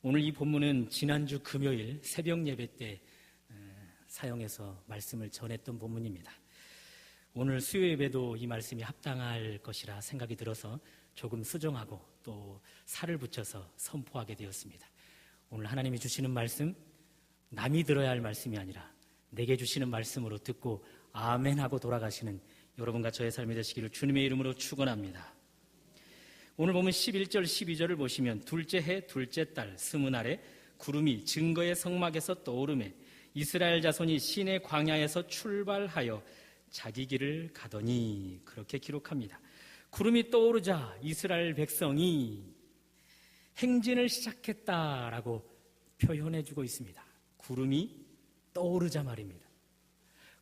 오늘 이 본문은 지난주 금요일 새벽 예배 때 사용해서 말씀을 전했던 본문입니다. 오늘 수요 예배도 이 말씀이 합당할 것이라 생각이 들어서 조금 수정하고 또 살을 붙여서 선포하게 되었습니다. 오늘 하나님이 주시는 말씀, 남이 들어야 할 말씀이 아니라 내게 주시는 말씀으로 듣고 아멘 하고 돌아가시는 여러분과 저의 삶이 되시기를 주님의 이름으로 축원합니다. 오늘 보면 11절 12절을 보시면 둘째 해 둘째 달 스무날에 구름이 증거의 성막에서 떠오르매 이스라엘 자손이 시내 광야에서 출발하여 자기 길을 가더니, 그렇게 기록합니다. 구름이 떠오르자 이스라엘 백성이 행진을 시작했다라고 표현해주고 있습니다. 구름이 떠오르자 말입니다.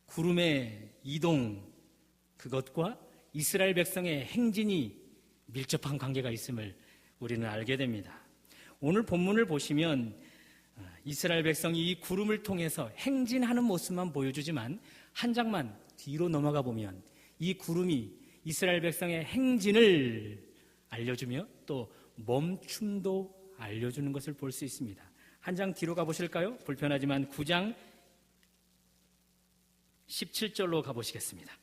구름의 이동, 그것과 이스라엘 백성의 행진이 밀접한 관계가 있음을 우리는 알게 됩니다. 오늘 본문을 보시면 이스라엘 백성이 이 구름을 통해서 행진하는 모습만 보여주지만 한 장만 뒤로 넘어가 보면 이 구름이 이스라엘 백성의 행진을 알려주며 또 멈춤도 알려주는 것을 볼 수 있습니다. 한 장 뒤로 가보실까요? 불편하지만 9장 17절로 가보시겠습니다.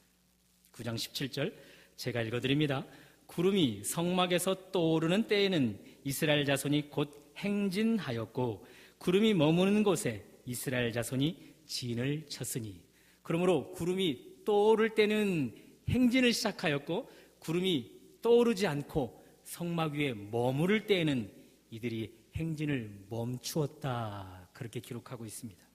9장 17절 제가 읽어드립니다. 구름이 성막에서 떠오르는 때에는 이스라엘 자손이 곧 행진하였고 구름이 머무는 곳에 이스라엘 자손이 진을 쳤으니, 그러므로 구름이 떠오를 때는 행진을 시작하였고 구름이 떠오르지 않고 성막 위에 머무를 때에는 이들이 행진을 멈추었다, 그렇게 기록하고 있습니다.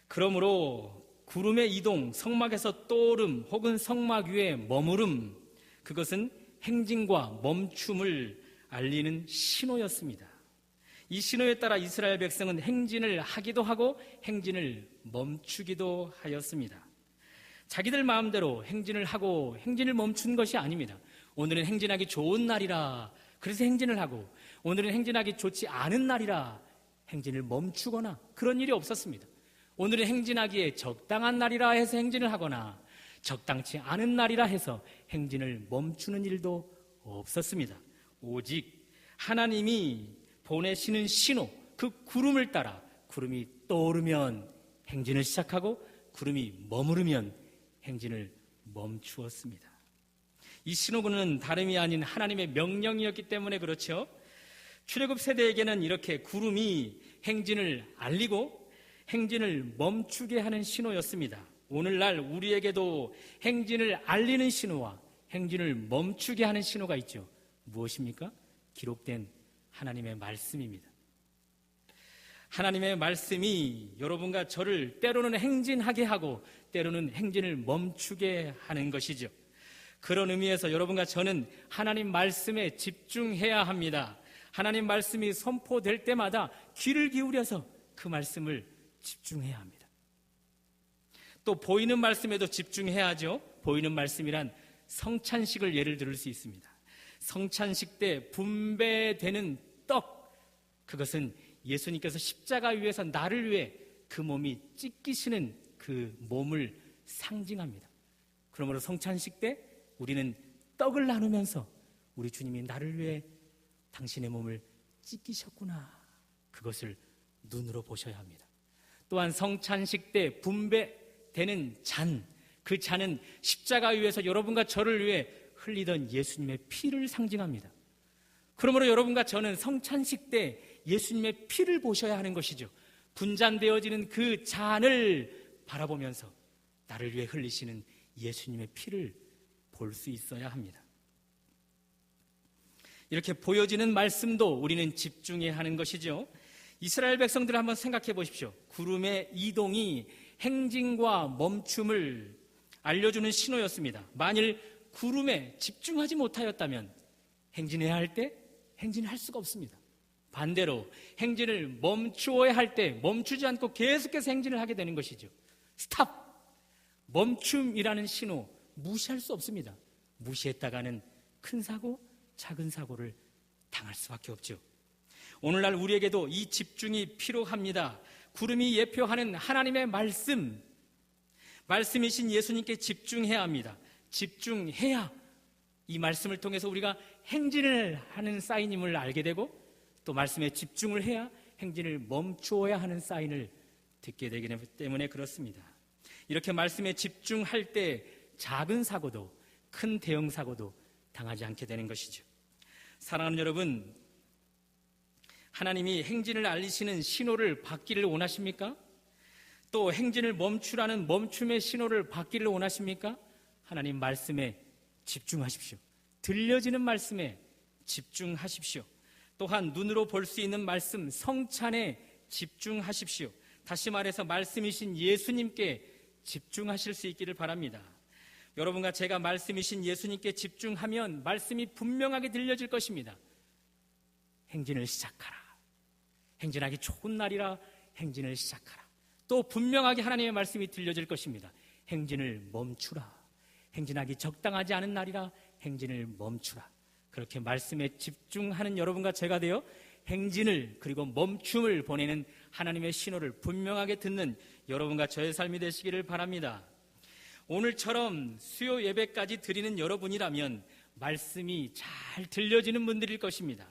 그러므로 구름의 이동, 성막에서 떠오름 혹은 성막 위에 머무름, 그것은 행진과 멈춤을 알리는 신호였습니다. 이 신호에 따라 이스라엘 백성은 행진을 하기도 하고 행진을 멈추기도 하였습니다. 자기들 마음대로 행진을 하고 행진을 멈춘 것이 아닙니다. 오늘은 행진하기 좋은 날이라 그래서 행진을 하고, 오늘은 행진하기 좋지 않은 날이라 행진을 멈추거나 그런 일이 없었습니다. 오늘은 행진하기에 적당한 날이라 해서 행진을 하거나 적당치 않은 날이라 해서 행진을 멈추는 일도 없었습니다. 오직 하나님이 보내시는 신호, 그 구름을 따라 구름이 떠오르면 행진을 시작하고 구름이 머무르면 행진을 멈추었습니다. 이 신호군은 다름이 아닌 하나님의 명령이었기 때문에 그렇죠. 출애굽 세대에게는 이렇게 구름이 행진을 알리고 행진을 멈추게 하는 신호였습니다. 오늘날 우리에게도 행진을 알리는 신호와 행진을 멈추게 하는 신호가 있죠. 무엇입니까? 기록된 하나님의 말씀입니다. 하나님의 말씀이 여러분과 저를 때로는 행진하게 하고 때로는 행진을 멈추게 하는 것이죠. 그런 의미에서 여러분과 저는 하나님 말씀에 집중해야 합니다. 하나님 말씀이 선포될 때마다 귀를 기울여서 그 말씀을 집중해야 합니다. 또 보이는 말씀에도 집중해야죠. 보이는 말씀이란 성찬식을 예를 들을 수 있습니다. 성찬식 때 분배되는 떡, 그것은 예수님께서 십자가 위에서 나를 위해 그 몸이 찢기시는 그 몸을 상징합니다. 그러므로 성찬식 때 우리는 떡을 나누면서 우리 주님이 나를 위해 당신의 몸을 찢기셨구나, 그것을 눈으로 보셔야 합니다. 또한 성찬식 때 분배되는 잔, 그 잔은 십자가 위에서 여러분과 저를 위해 흘리던 예수님의 피를 상징합니다. 그러므로 여러분과 저는 성찬식 때 예수님의 피를 보셔야 하는 것이죠. 분잔되어지는 그 잔을 바라보면서 나를 위해 흘리시는 예수님의 피를 볼 수 있어야 합니다. 이렇게 보여지는 말씀도 우리는 집중해야 하는 것이죠. 이스라엘 백성들을 한번 생각해 보십시오. 구름의 이동이 행진과 멈춤을 알려주는 신호였습니다. 만일 구름에 집중하지 못하였다면 행진해야 할 때 행진할 수가 없습니다. 반대로 행진을 멈추어야 할 때 멈추지 않고 계속해서 행진을 하게 되는 것이죠. 스탑! 멈춤이라는 신호 무시할 수 없습니다. 무시했다가는 큰 사고, 작은 사고를 당할 수밖에 없죠. 오늘날 우리에게도 이 집중이 필요합니다. 구름이 예표하는 하나님의 말씀이신 예수님께 집중해야 합니다. 집중해야 이 말씀을 통해서 우리가 행진을 하는 사인임을 알게 되고 또 말씀에 집중을 해야 행진을 멈추어야 하는 사인을 듣게 되기 때문에 그렇습니다. 이렇게 말씀에 집중할 때 작은 사고도 큰 대형 사고도 당하지 않게 되는 것이죠. 사랑하는 여러분, 하나님이 행진을 알리시는 신호를 받기를 원하십니까? 또 행진을 멈추라는 멈춤의 신호를 받기를 원하십니까? 하나님 말씀에 집중하십시오. 들려지는 말씀에 집중하십시오. 또한 눈으로 볼 수 있는 말씀 성찬에 집중하십시오. 다시 말해서 말씀이신 예수님께 집중하실 수 있기를 바랍니다. 여러분과 제가 말씀이신 예수님께 집중하면 말씀이 분명하게 들려질 것입니다. 행진을 시작하라. 행진하기 좋은 날이라 행진을 시작하라. 또 분명하게 하나님의 말씀이 들려질 것입니다. 행진을 멈추라. 행진하기 적당하지 않은 날이라 행진을 멈추라. 그렇게 말씀에 집중하는 여러분과 제가 되어 행진을 그리고 멈춤을 보내는 하나님의 신호를 분명하게 듣는 여러분과 저의 삶이 되시기를 바랍니다. 오늘처럼 수요 예배까지 드리는 여러분이라면 말씀이 잘 들려지는 분들일 것입니다.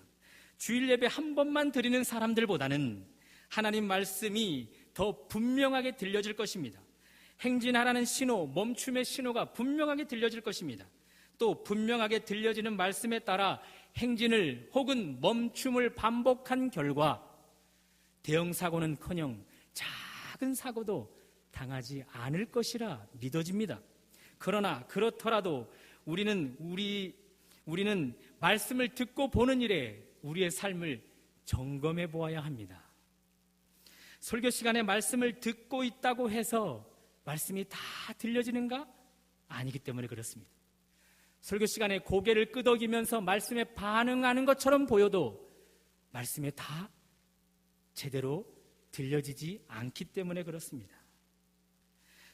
주일 예배 한 번만 드리는 사람들보다는 하나님 말씀이 더 분명하게 들려질 것입니다. 행진하라는 신호, 멈춤의 신호가 분명하게 들려질 것입니다. 또 분명하게 들려지는 말씀에 따라 행진을 혹은 멈춤을 반복한 결과 대형 사고는커녕 작은 사고도 당하지 않을 것이라 믿어집니다. 그러나 그렇더라도 우리는 말씀을 듣고 보는 일에 우리의 삶을 점검해 보아야 합니다. 설교 시간에 말씀을 듣고 있다고 해서 말씀이 다 들려지는가? 아니기 때문에 그렇습니다. 설교 시간에 고개를 끄덕이면서 말씀에 반응하는 것처럼 보여도 말씀에 다 제대로 들려지지 않기 때문에 그렇습니다.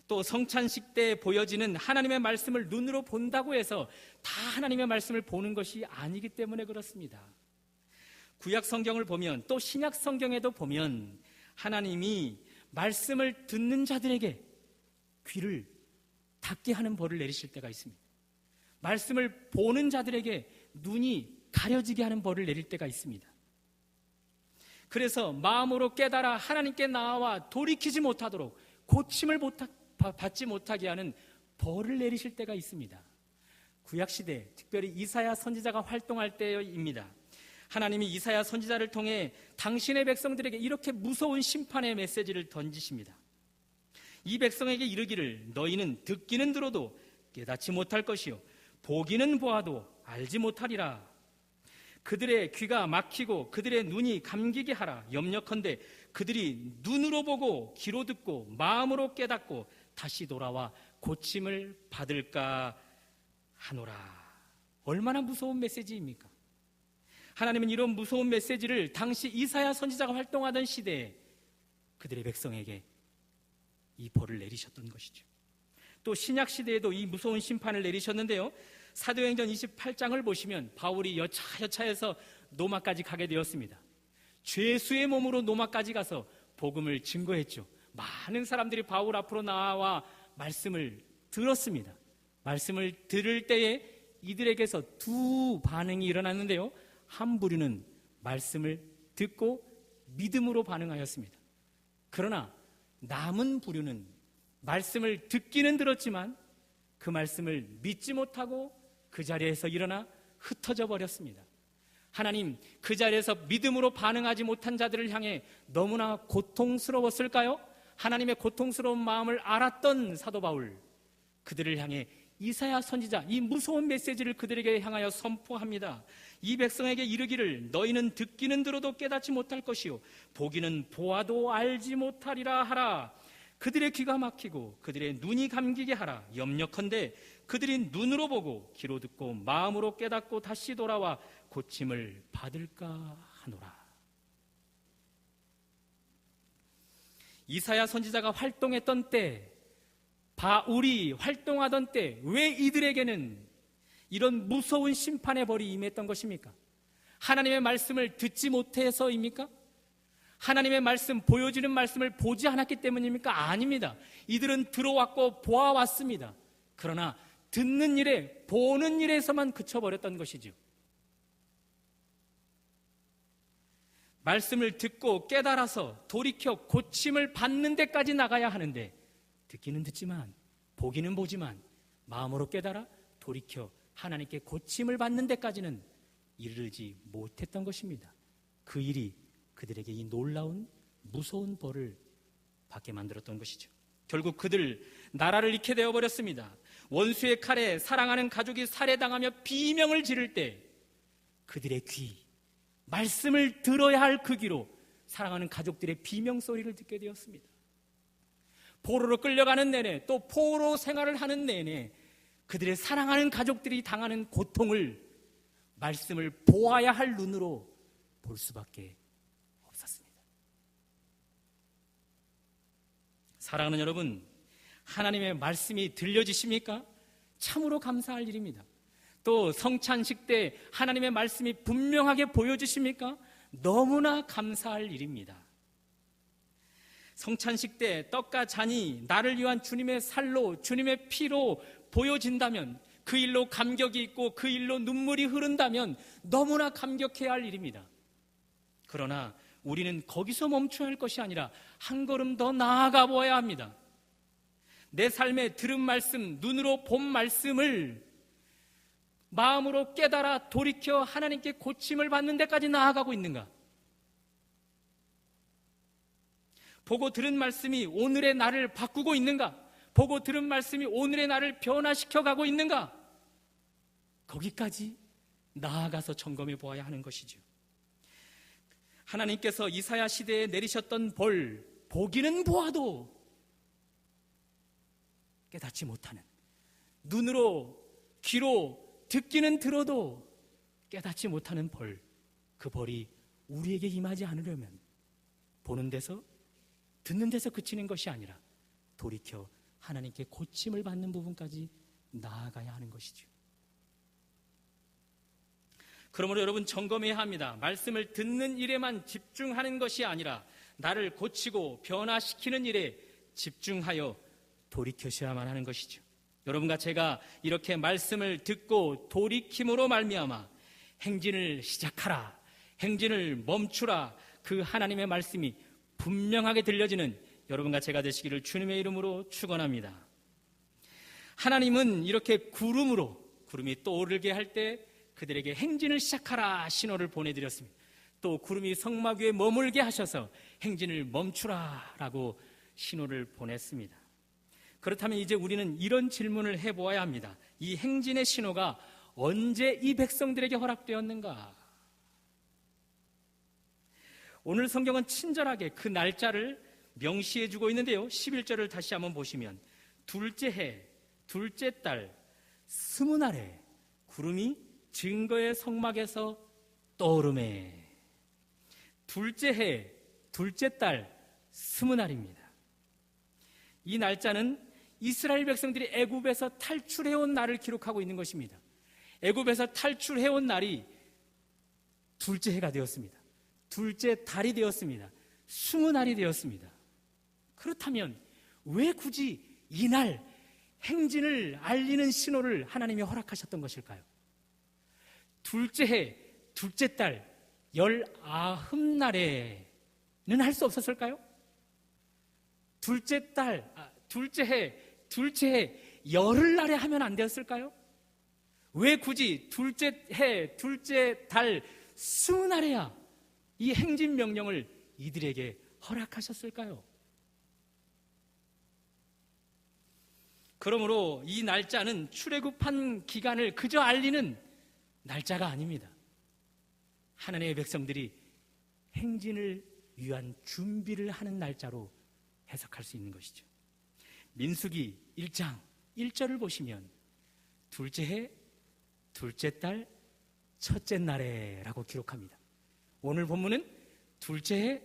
또 성찬식 때 보여지는 하나님의 말씀을 눈으로 본다고 해서 다 하나님의 말씀을 보는 것이 아니기 때문에 그렇습니다. 구약 성경을 보면 또 신약 성경에도 보면 하나님이 말씀을 듣는 자들에게 귀를 닫게 하는 벌을 내리실 때가 있습니다. 말씀을 보는 자들에게 눈이 가려지게 하는 벌을 내릴 때가 있습니다. 그래서 마음으로 깨달아 하나님께 나와 돌이키지 못하도록 고침을 받지 못하게 하는 벌을 내리실 때가 있습니다. 구약시대 특별히 이사야 선지자가 활동할 때입니다. 하나님이 이사야 선지자를 통해 당신의 백성들에게 이렇게 무서운 심판의 메시지를 던지십니다. 이 백성에게 이르기를 너희는 듣기는 들어도 깨닫지 못할 것이요 보기는 보아도 알지 못하리라. 그들의 귀가 막히고 그들의 눈이 감기게 하라. 염려컨대 그들이 눈으로 보고 귀로 듣고 마음으로 깨닫고 다시 돌아와 고침을 받을까 하노라. 얼마나 무서운 메시지입니까? 하나님은 이런 무서운 메시지를 당시 이사야 선지자가 활동하던 시대에 그들의 백성에게 이 벌을 내리셨던 것이죠. 또 신약 시대에도 이 무서운 심판을 내리셨는데요. 사도행전 28장을 보시면 바울이 여차여차해서 로마까지 가게 되었습니다. 죄수의 몸으로 로마까지 가서 복음을 증거했죠. 많은 사람들이 바울 앞으로 나와 말씀을 들었습니다. 말씀을 들을 때에 이들에게서 두 반응이 일어났는데요. 한 부류는 말씀을 듣고 믿음으로 반응하였습니다. 그러나 남은 부류는 말씀을 듣기는 들었지만 그 말씀을 믿지 못하고 그 자리에서 일어나 흩어져 버렸습니다. 하나님, 그 자리에서 믿음으로 반응하지 못한 자들을 향해 너무나 고통스러웠을까요? 하나님의 고통스러운 마음을 알았던 사도 바울, 그들을 향해 이사야 선지자 이 무서운 메시지를 그들에게 향하여 선포합니다. 이 백성에게 이르기를 너희는 듣기는 들어도 깨닫지 못할 것이요 보기는 보아도 알지 못하리라 하라. 그들의 귀가 막히고 그들의 눈이 감기게 하라. 염려컨대 그들이 눈으로 보고 귀로 듣고 마음으로 깨닫고 다시 돌아와 고침을 받을까 하노라. 이사야 선지자가 활동했던 때, 바울이 활동하던 때 왜 이들에게는 이런 무서운 심판의 벌이 임했던 것입니까? 하나님의 말씀을 듣지 못해서입니까? 하나님의 말씀, 보여지는 말씀을 보지 않았기 때문입니까? 아닙니다. 이들은 들어왔고 보아왔습니다. 그러나 듣는 일에, 보는 일에서만 그쳐버렸던 것이죠. 말씀을 듣고 깨달아서 돌이켜 고침을 받는 데까지 나가야 하는데, 듣기는 듣지만 보기는 보지만 마음으로 깨달아 돌이켜 하나님께 고침을 받는 데까지는 이르지 못했던 것입니다. 그 일이 그들에게 이 놀라운 무서운 벌을 받게 만들었던 것이죠. 결국 그들 나라를 잃게 되어버렸습니다. 원수의 칼에 사랑하는 가족이 살해당하며 비명을 지를 때 그들의 귀, 말씀을 들어야 할 그 귀로 사랑하는 가족들의 비명소리를 듣게 되었습니다. 포로로 끌려가는 내내, 또 포로 생활을 하는 내내 그들의 사랑하는 가족들이 당하는 고통을 말씀을 보아야 할 눈으로 볼 수밖에 없었습니다. 사랑하는 여러분, 하나님의 말씀이 들려지십니까? 참으로 감사할 일입니다. 또 성찬식 때 하나님의 말씀이 분명하게 보여지십니까? 너무나 감사할 일입니다. 성찬식 때 떡과 잔이 나를 위한 주님의 살로, 주님의 피로 보여진다면, 그 일로 감격이 있고 그 일로 눈물이 흐른다면 너무나 감격해야 할 일입니다. 그러나 우리는 거기서 멈춰야 할 것이 아니라 한 걸음 더 나아가 보아야 합니다. 내 삶에 들은 말씀, 눈으로 본 말씀을 마음으로 깨달아 돌이켜 하나님께 고침을 받는 데까지 나아가고 있는가? 보고 들은 말씀이 오늘의 나를 바꾸고 있는가? 보고 들은 말씀이 오늘의 나를 변화시켜 가고 있는가? 거기까지 나아가서 점검해 보아야 하는 것이죠. 하나님께서 이사야 시대에 내리셨던 벌, 보기는 보아도 깨닫지 못하는, 눈으로, 귀로 듣기는 들어도 깨닫지 못하는 벌, 그 벌이 우리에게 임하지 않으려면 보는 데서, 듣는 데서 그치는 것이 아니라 돌이켜 하나님께 고침을 받는 부분까지 나아가야 하는 것이죠. 그러므로 여러분, 점검해야 합니다. 말씀을 듣는 일에만 집중하는 것이 아니라 나를 고치고 변화시키는 일에 집중하여 돌이켜셔야만 하는 것이죠. 여러분과 제가 이렇게 말씀을 듣고 돌이킴으로 말미암아 행진을 시작하라, 행진을 멈추라, 그 하나님의 말씀이 분명하게 들려지는 여러분과 제가 되시기를 주님의 이름으로 축원합니다. 하나님은 이렇게 구름이 떠오르게 할 때 그들에게 행진을 시작하라 신호를 보내드렸습니다. 또 구름이 성막 위에 머물게 하셔서 행진을 멈추라라고 신호를 보냈습니다. 그렇다면 이제 우리는 이런 질문을 해보아야 합니다. 이 행진의 신호가 언제 이 백성들에게 허락되었는가? 오늘 성경은 친절하게 그 날짜를 명시해주고 있는데요, 11절을 다시 한번 보시면 둘째 해, 둘째 달, 스무 날에 구름이 증거의 성막에서 떠오르매. 둘째 해, 둘째 달, 스무 날입니다. 이 날짜는 이스라엘 백성들이 애굽에서 탈출해온 날을 기록하고 있는 것입니다. 애굽에서 탈출해온 날이 둘째 해가 되었습니다. 둘째 달이 되었습니다. 스무 날이 되었습니다. 그렇다면 왜 굳이 이날 행진을 알리는 신호를 하나님이 허락하셨던 것일까요? 둘째 해, 둘째 달, 19날에는 할 수 없었을까요? 둘째 해, 열흘날에 하면 안 되었을까요? 왜 굳이 둘째 해, 둘째 달, 스무 날에야 이 행진 명령을 이들에게 허락하셨을까요? 그러므로 이 날짜는 출애굽한 기간을 그저 알리는 날짜가 아닙니다. 하나님의 백성들이 행진을 위한 준비를 하는 날짜로 해석할 수 있는 것이죠. 민수기 1장 1절을 보시면 둘째 해, 둘째 달, 첫째 날에 라고 기록합니다. 오늘 본문은 둘째 해,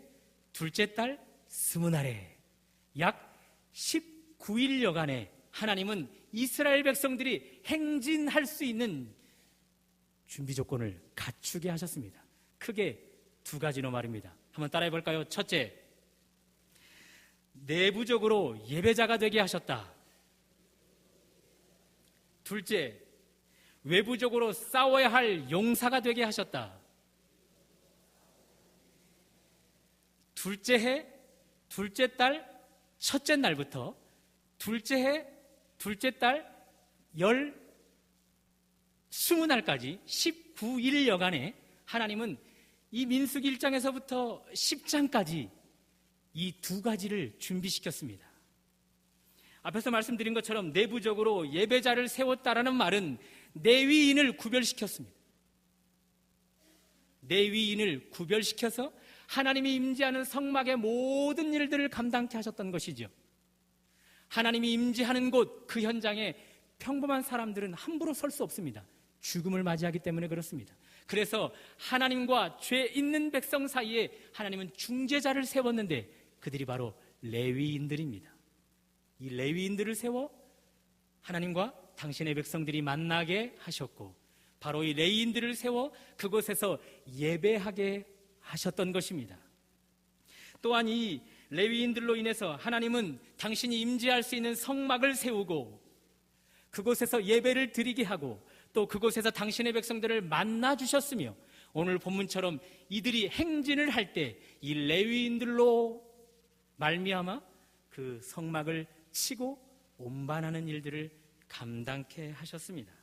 둘째 달, 스무 날에 약 19일여간에 하나님은 이스라엘 백성들이 행진할 수 있는 준비 조건을 갖추게 하셨습니다. 크게 두 가지로 말입니다. 한번 따라해 볼까요? 첫째, 내부적으로 예배자가 되게 하셨다. 둘째, 외부적으로 싸워야 할 용사가 되게 하셨다. 둘째 해, 둘째 달, 첫째 날부터 둘째 해, 둘째 달, 20날까지 19일여간에 하나님은 이 민수기 1장에서부터 10장까지 이 두 가지를 준비시켰습니다. 앞에서 말씀드린 것처럼 내부적으로 예배자를 세웠다라는 말은 내위인을 구별시켰습니다. 내위인을 구별시켜서 하나님이 임재하는 성막의 모든 일들을 감당케 하셨던 것이죠. 하나님이 임재하는 곳, 그 현장에 평범한 사람들은 함부로 설 수 없습니다. 죽음을 맞이하기 때문에 그렇습니다. 그래서 하나님과 죄 있는 백성 사이에 하나님은 중재자를 세웠는데 그들이 바로 레위인들입니다. 이 레위인들을 세워 하나님과 당신의 백성들이 만나게 하셨고, 바로 이 레위인들을 세워 그곳에서 예배하게 하셨던 것입니다. 또한 이 레위인들로 인해서 하나님은 당신이 임재할 수 있는 성막을 세우고 그곳에서 예배를 드리게 하고 또 그곳에서 당신의 백성들을 만나 주셨으며, 오늘 본문처럼 이들이 행진을 할 때 이 레위인들로 말미암아 그 성막을 치고 온반하는 일들을 감당케 하셨습니다.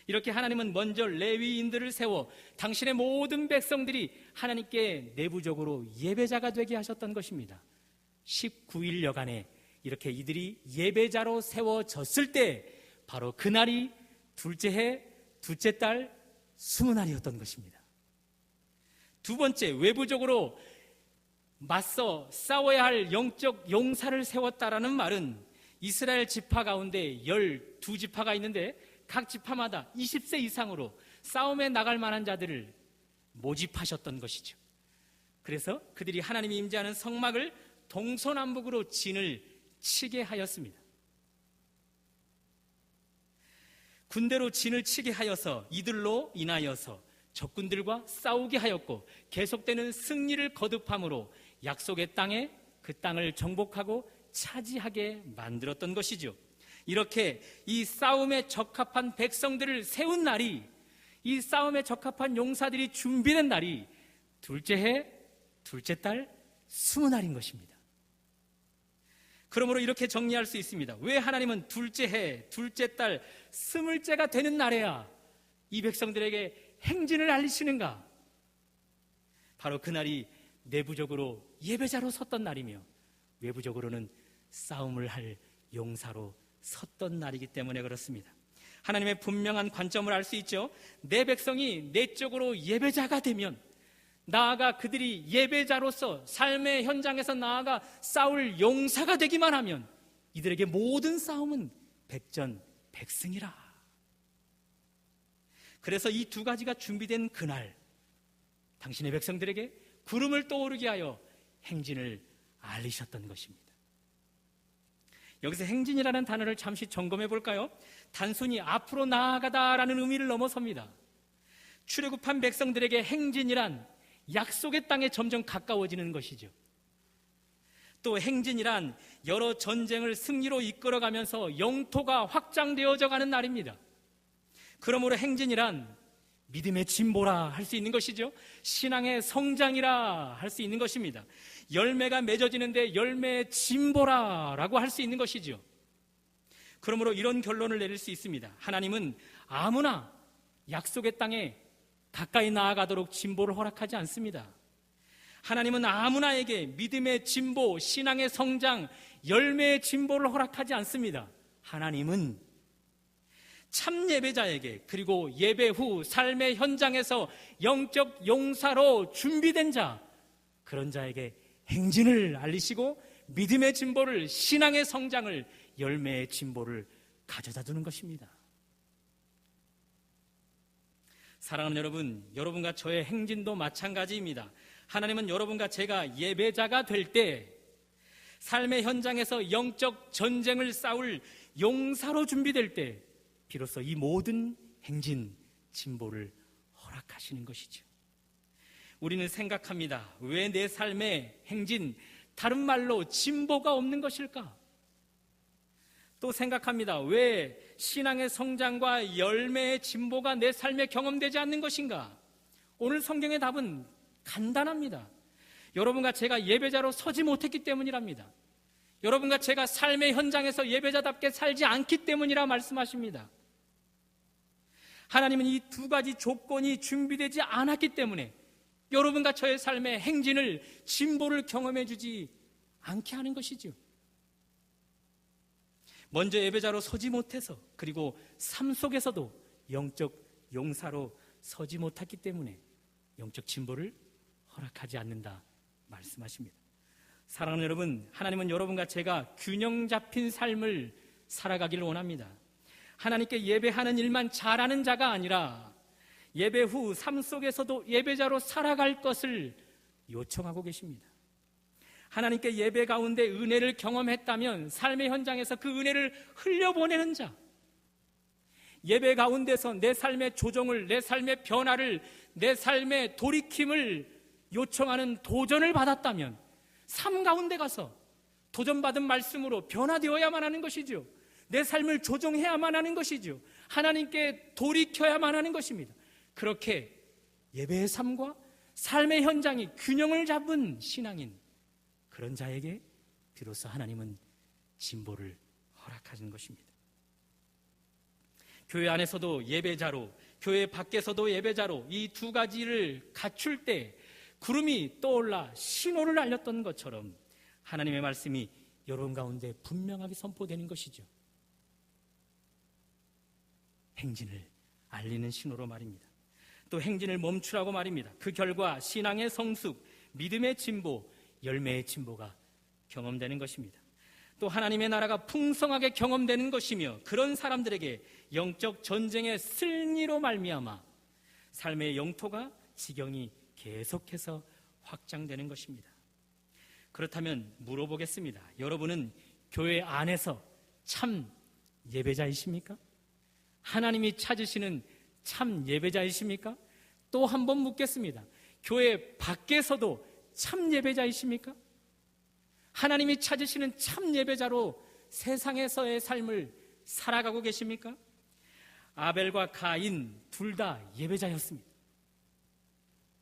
이렇게 하나님은 먼저 레위인들을 세워 당신의 모든 백성들이 하나님께 내부적으로 예배자가 되게 하셨던 것입니다. 19일여간에 이렇게 이들이 예배자로 세워졌을 때 바로 그날이 둘째 해, 둘째 달, 20날이었던 것입니다. 두 번째, 외부적으로 맞서 싸워야 할 영적 용사를 세웠다라는 말은 이스라엘 지파 가운데 12지파가 있는데 각 지파마다 20세 이상으로 싸움에 나갈 만한 자들을 모집하셨던 것이죠. 그래서 그들이 하나님이 임재하는 성막을 동서남북으로 진을 치게 하였습니다. 군대로 진을 치게 하여서 이들로 인하여서 적군들과 싸우게 하였고, 계속되는 승리를 거듭함으로 약속의 땅에 그 땅을 정복하고 차지하게 만들었던 것이죠. 이렇게 이 싸움에 적합한 백성들을 세운 날이, 이 싸움에 적합한 용사들이 준비된 날이 둘째 해, 둘째 달, 20날인 것입니다. 그러므로 이렇게 정리할 수 있습니다. 왜 하나님은 둘째 해, 둘째 달, 20일째가 되는 날에야 이 백성들에게 행진을 알리시는가? 바로 그날이 내부적으로 예배자로 섰던 날이며 외부적으로는 싸움을 할 용사로 섰던 날이기 때문에 그렇습니다. 하나님의 분명한 관점을 알 수 있죠. 내 백성이 내적으로 예배자가 되면, 나아가 그들이 예배자로서 삶의 현장에서 나아가 싸울 용사가 되기만 하면 이들에게 모든 싸움은 백전백승이라. 그래서 이 두 가지가 준비된 그날, 당신의 백성들에게 구름을 떠오르게 하여 행진을 알리셨던 것입니다. 여기서 행진이라는 단어를 잠시 점검해 볼까요? 단순히 앞으로 나아가다라는 의미를 넘어섭니다. 출애굽한 백성들에게 행진이란 약속의 땅에 점점 가까워지는 것이죠. 또 행진이란 여러 전쟁을 승리로 이끌어가면서 영토가 확장되어져 가는 날입니다. 그러므로 행진이란 믿음의 진보라 할 수 있는 것이죠. 신앙의 성장이라 할 수 있는 것입니다. 열매가 맺어지는데 열매의 진보라라고 할 수 있는 것이죠. 그러므로 이런 결론을 내릴 수 있습니다. 하나님은 아무나 약속의 땅에 가까이 나아가도록 진보를 허락하지 않습니다. 하나님은 아무나에게 믿음의 진보, 신앙의 성장, 열매의 진보를 허락하지 않습니다. 하나님은 참 예배자에게, 그리고 예배 후 삶의 현장에서 영적 용사로 준비된 자, 그런 자에게 행진을 알리시고 믿음의 진보를, 신앙의 성장을, 열매의 진보를 가져다 두는 것입니다. 사랑하는 여러분, 여러분과 저의 행진도 마찬가지입니다. 하나님은 여러분과 제가 예배자가 될 때 삶의 현장에서 영적 전쟁을 싸울 용사로 준비될 때 비로소 이 모든 행진, 진보를 허락하시는 것이죠. 우리는 생각합니다. 왜 내 삶의 행진, 다른 말로 진보가 없는 것일까? 또 생각합니다. 왜 신앙의 성장과 열매의 진보가 내 삶에 경험되지 않는 것인가? 오늘 성경의 답은 간단합니다. 여러분과 제가 예배자로 서지 못했기 때문이랍니다. 여러분과 제가 삶의 현장에서 예배자답게 살지 않기 때문이라 말씀하십니다. 하나님은 이 두 가지 조건이 준비되지 않았기 때문에 여러분과 저의 삶의 행진을, 진보를 경험해 주지 않게 하는 것이죠. 먼저 예배자로 서지 못해서, 그리고 삶 속에서도 영적 용사로 서지 못했기 때문에 영적 진보를 허락하지 않는다 말씀하십니다. 사랑하는 여러분, 하나님은 여러분과 제가 균형 잡힌 삶을 살아가기를 원합니다. 하나님께 예배하는 일만 잘하는 자가 아니라 예배 후 삶 속에서도 예배자로 살아갈 것을 요청하고 계십니다. 하나님께 예배 가운데 은혜를 경험했다면 삶의 현장에서 그 은혜를 흘려보내는 자, 예배 가운데서 내 삶의 조정을, 내 삶의 변화를, 내 삶의 돌이킴을 요청하는 도전을 받았다면 삶 가운데 가서 도전받은 말씀으로 변화되어야만 하는 것이죠. 내 삶을 조정해야만 하는 것이죠. 하나님께 돌이켜야만 하는 것입니다. 그렇게 예배의 삶과 삶의 현장이 균형을 잡은 신앙인, 그런 자에게 비로소 하나님은 진보를 허락하는 것입니다. 교회 안에서도 예배자로, 교회 밖에서도 예배자로 이 두 가지를 갖출 때 구름이 떠올라 신호를 알렸던 것처럼 하나님의 말씀이 여러분 가운데 분명하게 선포되는 것이죠. 행진을 알리는 신호로 말입니다. 또 행진을 멈추라고 말입니다. 그 결과 신앙의 성숙, 믿음의 진보, 열매의 진보가 경험되는 것입니다. 또 하나님의 나라가 풍성하게 경험되는 것이며 그런 사람들에게 영적 전쟁의 승리로 말미암아 삶의 영토가 지경이 계속해서 확장되는 것입니다. 그렇다면 물어보겠습니다. 여러분은 교회 안에서 참 예배자이십니까? 하나님이 찾으시는 참 예배자이십니까? 또 한 번 묻겠습니다. 교회 밖에서도 참 예배자이십니까? 하나님이 찾으시는 참 예배자로 세상에서의 삶을 살아가고 계십니까? 아벨과 가인 둘 다 예배자였습니다.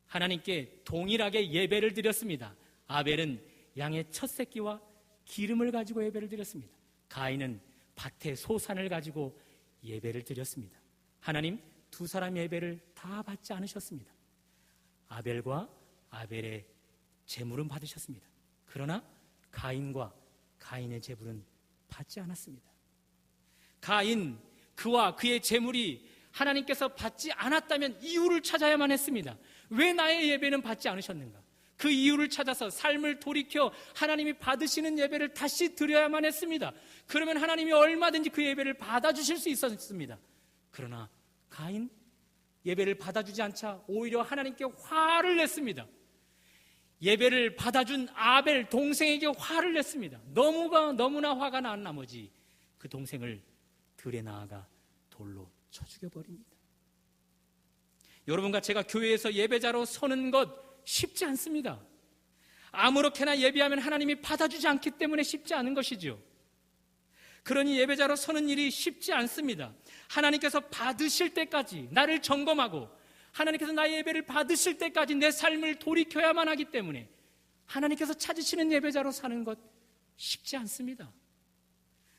하나님께 동일하게 예배를 드렸습니다. 아벨은 양의 첫 새끼와 기름을 가지고 예배를 드렸습니다. 가인은 밭의 소산을 가지고 예배를 드렸습니다. 하나님 두 사람의 예배를 다 받지 않으셨습니다. 아벨과 아벨의 제물은 받으셨습니다. 그러나 가인과 가인의 제물은 받지 않았습니다. 가인, 그와 그의 제물이 하나님께서 받지 않았다면 이유를 찾아야만 했습니다. 왜 나의 예배는 받지 않으셨는가? 그 이유를 찾아서 삶을 돌이켜 하나님이 받으시는 예배를 다시 드려야만 했습니다. 그러면 하나님이 얼마든지 그 예배를 받아주실 수 있었습니다. 그러나 가인, 예배를 받아주지 않자 오히려 하나님께 화를 냈습니다. 예배를 받아준 아벨 동생에게 화를 냈습니다. 너무나 화가 난 나머지 그 동생을 들에 나아가 돌로 쳐 죽여버립니다. 여러분과 제가 교회에서 예배자로 서는 것 쉽지 않습니다. 아무렇게나 예배하면 하나님이 받아주지 않기 때문에 쉽지 않은 것이죠. 그러니 예배자로 서는 일이 쉽지 않습니다. 하나님께서 받으실 때까지 나를 점검하고 하나님께서 나의 예배를 받으실 때까지 내 삶을 돌이켜야만 하기 때문에 하나님께서 찾으시는 예배자로 사는 것 쉽지 않습니다.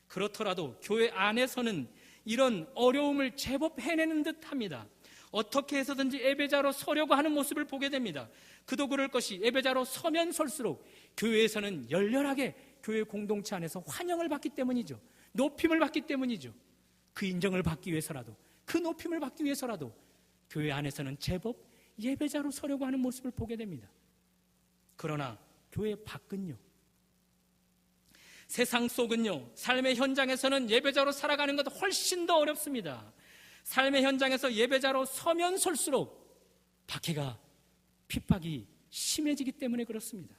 그렇더라도 교회 안에서는 이런 어려움을 제법 해내는 듯합니다. 어떻게 해서든지 예배자로 서려고 하는 모습을 보게 됩니다. 그도 그럴 것이 예배자로 서면 설수록 교회에서는 열렬하게 교회 공동체 안에서 환영을 받기 때문이죠. 높임을 받기 때문이죠. 그 인정을 받기 위해서라도, 그 높임을 받기 위해서라도 교회 안에서는 제법 예배자로 서려고 하는 모습을 보게 됩니다. 그러나 교회 밖은요, 세상 속은요, 삶의 현장에서는 예배자로 살아가는 것 훨씬 더 어렵습니다. 삶의 현장에서 예배자로 서면 설수록 박해가, 핍박이 심해지기 때문에 그렇습니다.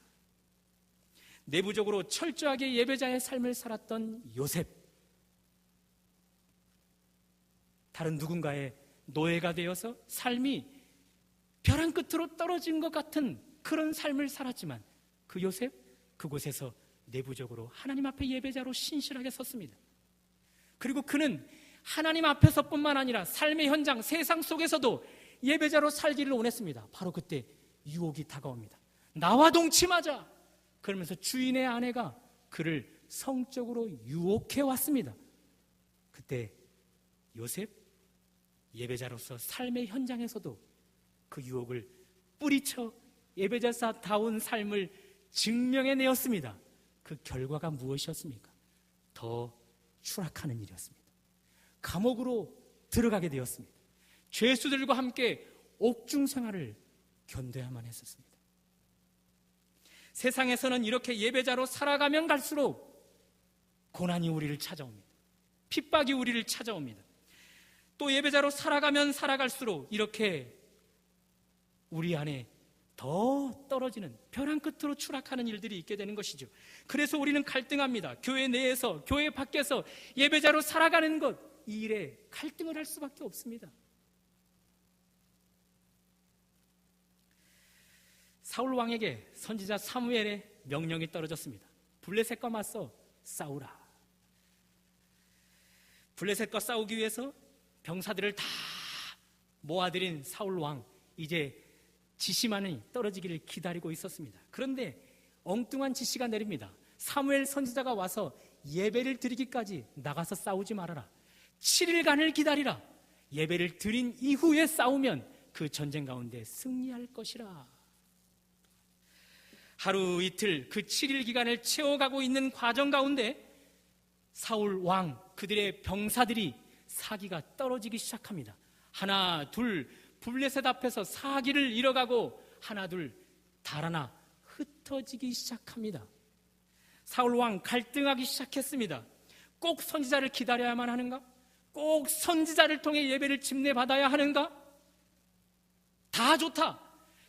내부적으로 철저하게 예배자의 삶을 살았던 요셉, 다른 누군가의 노예가 되어서 삶이 벼랑 끝으로 떨어진 것 같은 그런 삶을 살았지만 그 요셉, 그곳에서 내부적으로 하나님 앞에 예배자로 신실하게 섰습니다. 그리고 그는 하나님 앞에서뿐만 아니라 삶의 현장, 세상 속에서도 예배자로 살기를 원했습니다. 바로 그때 유혹이 다가옵니다. 나와 동침하자! 그러면서 주인의 아내가 그를 성적으로 유혹해 왔습니다. 그때 요셉, 예배자로서 삶의 현장에서도 그 유혹을 뿌리쳐 예배자다운 삶을 증명해내었습니다. 그 결과가 무엇이었습니까? 더 추락하는 일이었습니다. 감옥으로 들어가게 되었습니다. 죄수들과 함께 옥중 생활을 견뎌야만 했었습니다. 세상에서는 이렇게 예배자로 살아가면 갈수록 고난이 우리를 찾아옵니다. 핍박이 우리를 찾아옵니다. 또 예배자로 살아가면 살아갈수록 이렇게 우리 안에 더 떨어지는 벼랑 끝으로 추락하는 일들이 있게 되는 것이죠. 그래서 우리는 갈등합니다. 교회 내에서, 교회 밖에서 예배자로 살아가는 것, 이 일에 갈등을 할 수밖에 없습니다. 사울 왕에게 선지자 사무엘의 명령이 떨어졌습니다. 블레셋과 맞서 싸우라. 블레셋과 싸우기 위해서 병사들을 다 모아들인 사울 왕, 이제 지시만이 떨어지기를 기다리고 있었습니다. 그런데 엉뚱한 지시가 내립니다. 사무엘 선지자가 와서 예배를 드리기까지 나가서 싸우지 말아라. 7일간을 기다리라. 예배를 드린 이후에 싸우면 그 전쟁 가운데 승리할 것이라. 하루 이틀 그 7일 기간을 채워가고 있는 과정 가운데 사울 왕, 그들의 병사들이 사기가 떨어지기 시작합니다. 하나 둘 블레셋 앞에서 사기를 잃어가고 하나 둘 달아나 흩어지기 시작합니다. 사울 왕 갈등하기 시작했습니다. 꼭 선지자를 기다려야만 하는가? 꼭 선지자를 통해 예배를 집례받아야 하는가? 다 좋다.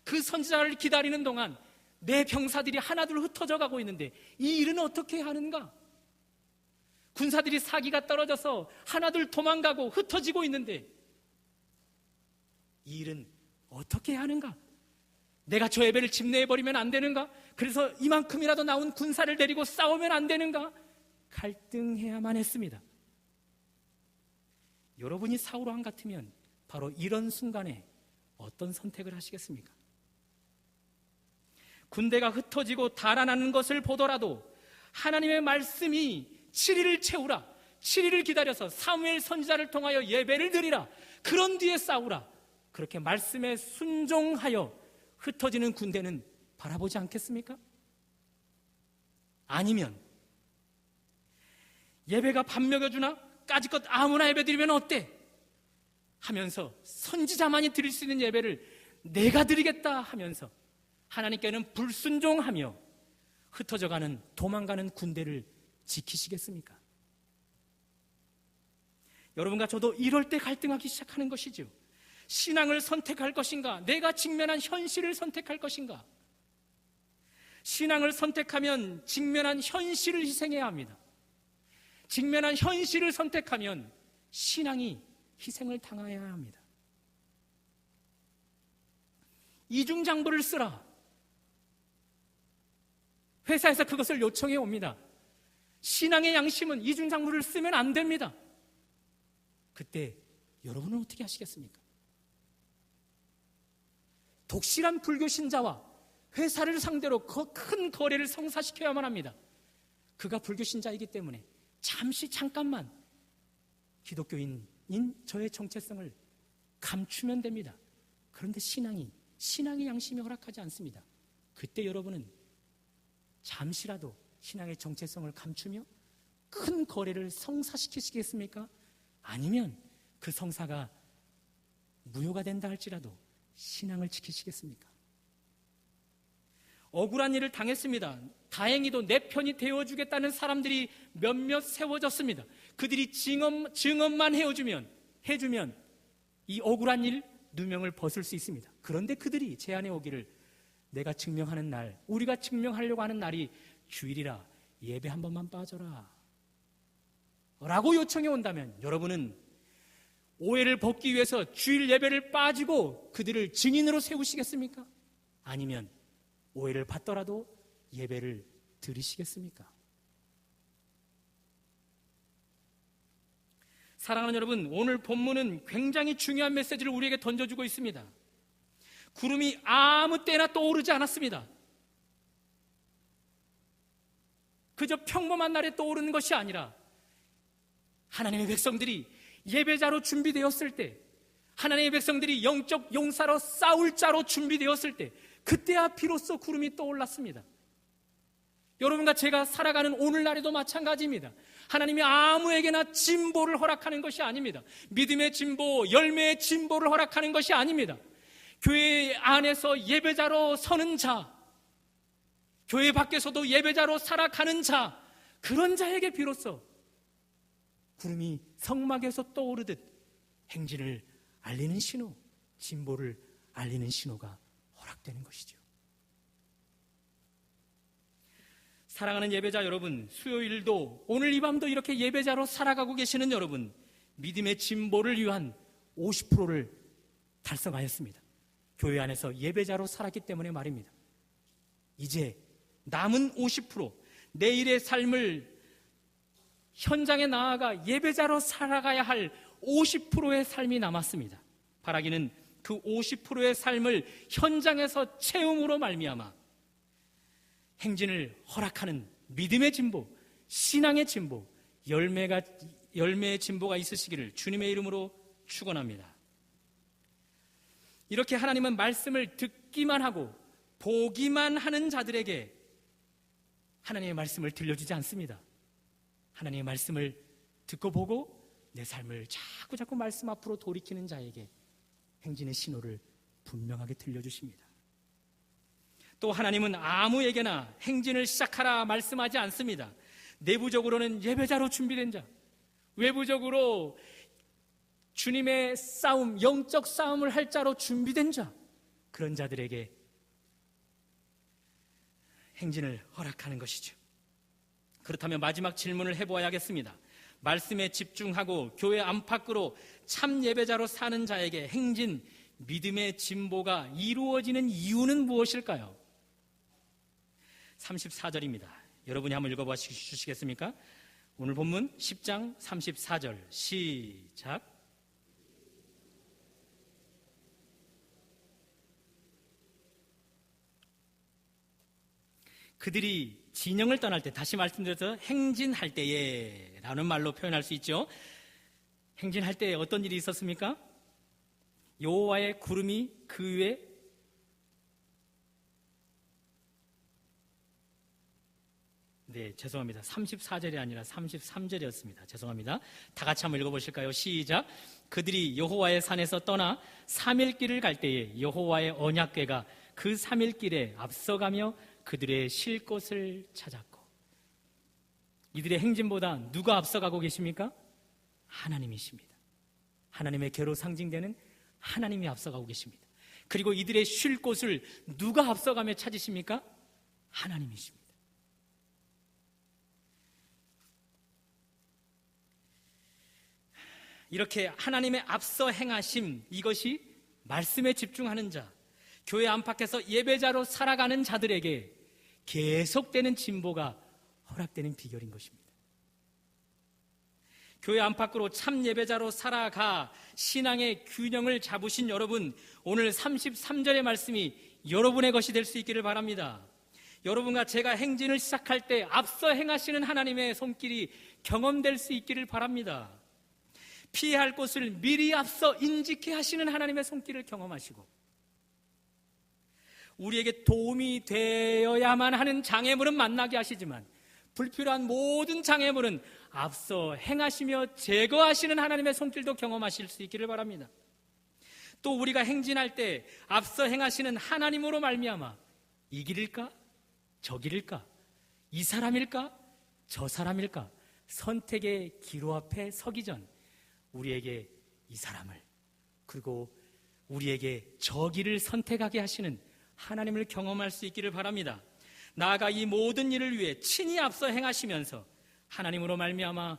그 선지자를 기다리는 동안 내 병사들이 하나둘 흩어져 가고 있는데 이 일은 어떻게 하는가? 군사들이 사기가 떨어져서 하나둘 도망가고 흩어지고 있는데 이 일은 어떻게 하는가? 내가 저 예배를 집례해버리면 안 되는가? 그래서 이만큼이라도 나온 군사를 데리고 싸우면 안 되는가? 갈등해야만 했습니다. 여러분이 사울 왕 같으면 바로 이런 순간에 어떤 선택을 하시겠습니까? 군대가 흩어지고 달아나는 것을 보더라도 하나님의 말씀이 7일을 채우라. 7일을 기다려서 사무엘 선지자를 통하여 예배를 드리라. 그런 뒤에 싸우라. 그렇게 말씀에 순종하여 흩어지는 군대는 바라보지 않겠습니까? 아니면 예배가 밥 먹여주나? 까짓것 아무나 예배 드리면 어때? 하면서 선지자만이 드릴 수 있는 예배를 내가 드리겠다 하면서 하나님께는 불순종하며 흩어져가는 도망가는 군대를 지키시겠습니까? 여러분과 저도 이럴 때 갈등하기 시작하는 것이죠. 신앙을 선택할 것인가? 내가 직면한 현실을 선택할 것인가? 신앙을 선택하면 직면한 현실을 희생해야 합니다. 직면한 현실을 선택하면 신앙이 희생을 당해야 합니다. 이중장부를 쓰라. 회사에서 그것을 요청해 옵니다. 신앙의 양심은 이중장부를 쓰면 안 됩니다. 그때 여러분은 어떻게 하시겠습니까? 독실한 불교 신자와 회사를 상대로 큰 거래를 성사시켜야만 합니다. 그가 불교 신자이기 때문에 잠깐만 기독교인인 저의 정체성을 감추면 됩니다. 그런데 신앙의 양심이 허락하지 않습니다. 그때 여러분은 잠시라도 신앙의 정체성을 감추며 큰 거래를 성사시키시겠습니까? 아니면 그 성사가 무효가 된다 할지라도 신앙을 지키시겠습니까? 억울한 일을 당했습니다. 다행히도 내 편이 되어주겠다는 사람들이 몇몇 세워졌습니다. 그들이 증언만 해주면 이 억울한 일 누명을 벗을 수 있습니다. 그런데 그들이 제안해 오기를 내가 증명하는 날, 우리가 증명하려고 하는 날이 주일이라 예배 한 번만 빠져라 라고 요청해 온다면 여러분은 오해를 벗기 위해서 주일 예배를 빠지고 그들을 증인으로 세우시겠습니까? 아니면 오해를 받더라도 예배를 드리시겠습니까? 사랑하는 여러분, 오늘 본문은 굉장히 중요한 메시지를 우리에게 던져주고 있습니다. 구름이 아무 때나 떠오르지 않았습니다. 그저 평범한 날에 떠오르는 것이 아니라 하나님의 백성들이 예배자로 준비되었을 때, 하나님의 백성들이 영적 용사로 싸울 자로 준비되었을 때, 그때야 비로소 구름이 떠올랐습니다. 여러분과 제가 살아가는 오늘날에도 마찬가지입니다. 하나님이 아무에게나 진보를 허락하는 것이 아닙니다. 믿음의 진보, 열매의 진보를 허락하는 것이 아닙니다. 교회 안에서 예배자로 서는 자, 교회 밖에서도 예배자로 살아가는 자, 그런 자에게 비로소 구름이 성막에서 떠오르듯 행진을 알리는 신호, 진보를 알리는 신호가 허락되는 것이죠. 사랑하는 예배자 여러분, 수요일도 오늘 이 밤도 이렇게 예배자로 살아가고 계시는 여러분, 믿음의 진보를 위한 50%를 달성하였습니다. 교회 안에서 예배자로 살았기 때문에 말입니다. 이제 남은 50%, 내일의 삶을 현장에 나아가 예배자로 살아가야 할 50%의 삶이 남았습니다. 바라기는 그 50%의 삶을 현장에서 체험으로 말미암아 행진을 허락하는 믿음의 진보, 신앙의 진보, 열매의 진보가 있으시기를 주님의 이름으로 축원합니다. 이렇게 하나님은 말씀을 듣기만 하고 보기만 하는 자들에게 하나님의 말씀을 들려주지 않습니다. 하나님의 말씀을 듣고 보고 내 삶을 자꾸 말씀 앞으로 돌이키는 자에게 행진의 신호를 분명하게 들려주십니다. 또 하나님은 아무에게나 행진을 시작하라 말씀하지 않습니다. 내부적으로는 예배자로 준비된 자, 외부적으로 주님의 싸움, 영적 싸움을 할 자로 준비된 자, 그런 자들에게 행진을 허락하는 것이죠. 그렇다면 마지막 질문을 해보아야겠습니다. 말씀에 집중하고 교회 안팎으로 참 예배자로 사는 자에게 행진, 믿음의 진보가 이루어지는 이유는 무엇일까요? 34절입니다. 여러분이 한번 읽어봐 주시겠습니까? 오늘 본문 10장 34절 시작. 그들이 진영을 떠날 때, 다시 말씀드려서 행진할 때에 라는 말로 표현할 수 있죠. 행진할 때에 어떤 일이 있었습니까? 여호와의 구름이 그 위에 죄송합니다. 34절이 아니라 33절이었습니다. 죄송합니다. 다 같이 한번 읽어보실까요? 시작. 그들이 여호와의 산에서 떠나 3일 길을 갈 때에 여호와의 언약궤가 그 3일 길에 앞서가며 그들의 쉴 곳을 찾았고. 이들의 행진보다 누가 앞서가고 계십니까? 하나님이십니다. 하나님의 궤로 상징되는 하나님이 앞서가고 계십니다. 그리고 이들의 쉴 곳을 누가 앞서가며 찾으십니까? 하나님이십니다. 이렇게 하나님의 앞서 행하심, 이것이 말씀에 집중하는 자, 교회 안팎에서 예배자로 살아가는 자들에게 계속되는 진보가 허락되는 비결인 것입니다. 교회 안팎으로 참 예배자로 살아가 신앙의 균형을 잡으신 여러분, 오늘 33절의 말씀이 여러분의 것이 될 수 있기를 바랍니다. 여러분과 제가 행진을 시작할 때 앞서 행하시는 하나님의 손길이 경험될 수 있기를 바랍니다. 피해야 할 곳을 미리 앞서 인지케 하시는 하나님의 손길을 경험하시고, 우리에게 도움이 되어야만 하는 장애물은 만나게 하시지만 불필요한 모든 장애물은 앞서 행하시며 제거하시는 하나님의 손길도 경험하실 수 있기를 바랍니다. 또 우리가 행진할 때 앞서 행하시는 하나님으로 말미암아 이 길일까? 저 길일까? 이 사람일까? 저 사람일까? 선택의 기로 앞에 서기 전 우리에게 이 사람을, 그리고 우리에게 저 길을 선택하게 하시는 하나님을 경험할 수 있기를 바랍니다. 나아가 이 모든 일을 위해 친히 앞서 행하시면서 하나님으로 말미암아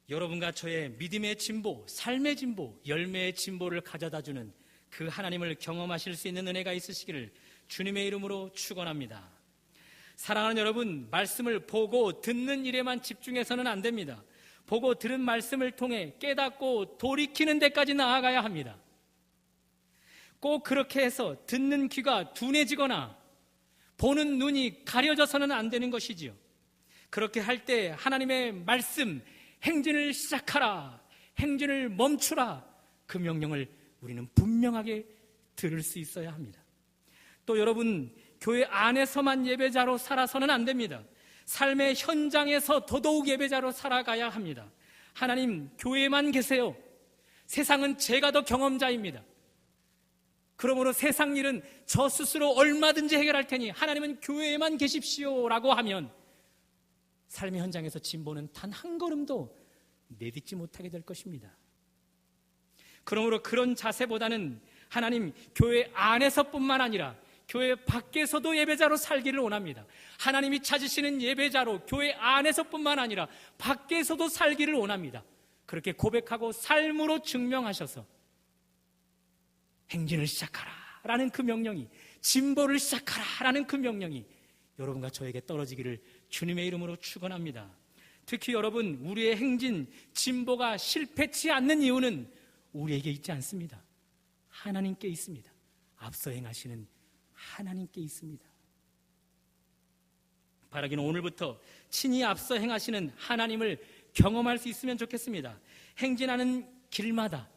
여러분과 저의 믿음의 진보, 삶의 진보, 열매의 진보를 가져다주는 그 하나님을 경험하실 수 있는 은혜가 있으시기를 주님의 이름으로 축원합니다. 사랑하는 여러분, 말씀을 보고 듣는 일에만 집중해서는 안 됩니다. 보고 들은 말씀을 통해 깨닫고 돌이키는 데까지 나아가야 합니다. 꼭 그렇게 해서 듣는 귀가 둔해지거나 보는 눈이 가려져서는 안 되는 것이지요. 그렇게 할 때 하나님의 말씀, 행진을 시작하라, 행진을 멈추라, 그 명령을 우리는 분명하게 들을 수 있어야 합니다. 또 여러분, 교회 안에서만 예배자로 살아서는 안 됩니다. 삶의 현장에서 더더욱 예배자로 살아가야 합니다. 하나님, 교회에만 계세요. 세상은 제가 더 경험자입니다. 그러므로 세상 일은 저 스스로 얼마든지 해결할 테니 하나님은 교회에만 계십시오 라고 하면 삶의 현장에서 진보는 단 한 걸음도 내딛지 못하게 될 것입니다. 그러므로 그런 자세보다는 하나님, 교회 안에서뿐만 아니라 교회 밖에서도 예배자로 살기를 원합니다. 하나님이 찾으시는 예배자로 교회 안에서뿐만 아니라 밖에서도 살기를 원합니다. 그렇게 고백하고 삶으로 증명하셔서 행진을 시작하라 라는 그 명령이, 진보를 시작하라 라는 그 명령이 여러분과 저에게 떨어지기를 주님의 이름으로 축원합니다. 특히 여러분, 우리의 행진, 진보가 실패치 않는 이유는 우리에게 있지 않습니다. 하나님께 있습니다. 앞서 행하시는 하나님께 있습니다. 바라기는 오늘부터 친히 앞서 행하시는 하나님을 경험할 수 있으면 좋겠습니다. 행진하는 길마다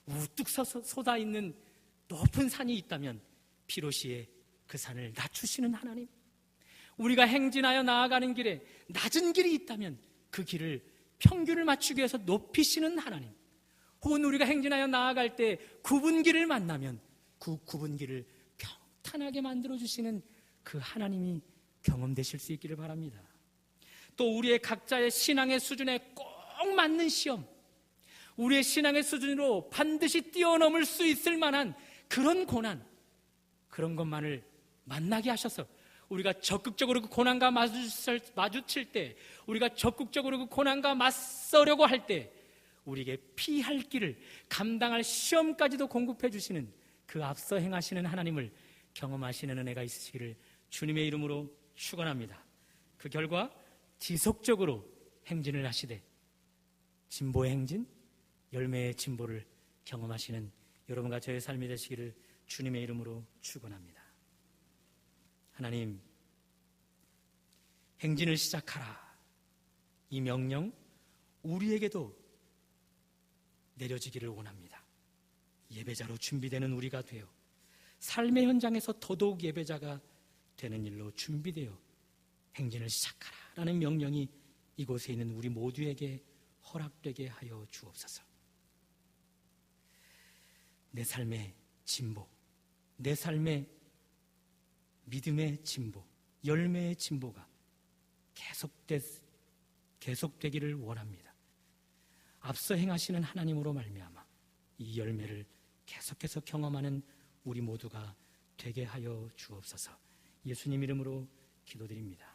우뚝 솟아 있는 높은 산이 있다면 비로시에 그 산을 낮추시는 하나님, 우리가 행진하여 나아가는 길에 낮은 길이 있다면 그 길을 평균을 맞추기 위해서 높이시는 하나님, 혹은 우리가 행진하여 나아갈 때 굽은 길을 만나면 그 굽은 길을 평탄하게 만들어주시는 그 하나님이 경험되실 수 있기를 바랍니다. 또 우리의 각자의 신앙의 수준에 꼭 맞는 시험, 우리의 신앙의 수준으로 반드시 뛰어넘을 수 있을 만한 그런 고난, 그런 것만을 만나게 하셔서 우리가 적극적으로 그 고난과 마주칠 때, 우리가 적극적으로 그 고난과 맞서려고 할 때 우리에게 피할 길을, 감당할 시험까지도 공급해 주시는 그 앞서 행하시는 하나님을 경험하시는 은혜가 있으시기를 주님의 이름으로 축원합니다. 그 결과 지속적으로 행진을 하시되 진보의 행진, 열매의 진보를 경험하시는 여러분과 저의 삶이 되시기를 주님의 이름으로 축원합니다. 하나님, 행진을 시작하라, 이 명령 우리에게도 내려지기를 원합니다. 예배자로 준비되는 우리가 되어 삶의 현장에서 더더욱 예배자가 되는 일로 준비되어 행진을 시작하라 라는 명령이 이곳에 있는 우리 모두에게 허락되게 하여 주옵소서. 내 삶의 진보, 내 삶의 믿음의 진보, 열매의 진보가 계속되기를 원합니다. 앞서 행하시는 하나님으로 말미암아 이 열매를 계속해서 경험하는 우리 모두가 되게 하여 주옵소서. 예수님 이름으로 기도드립니다.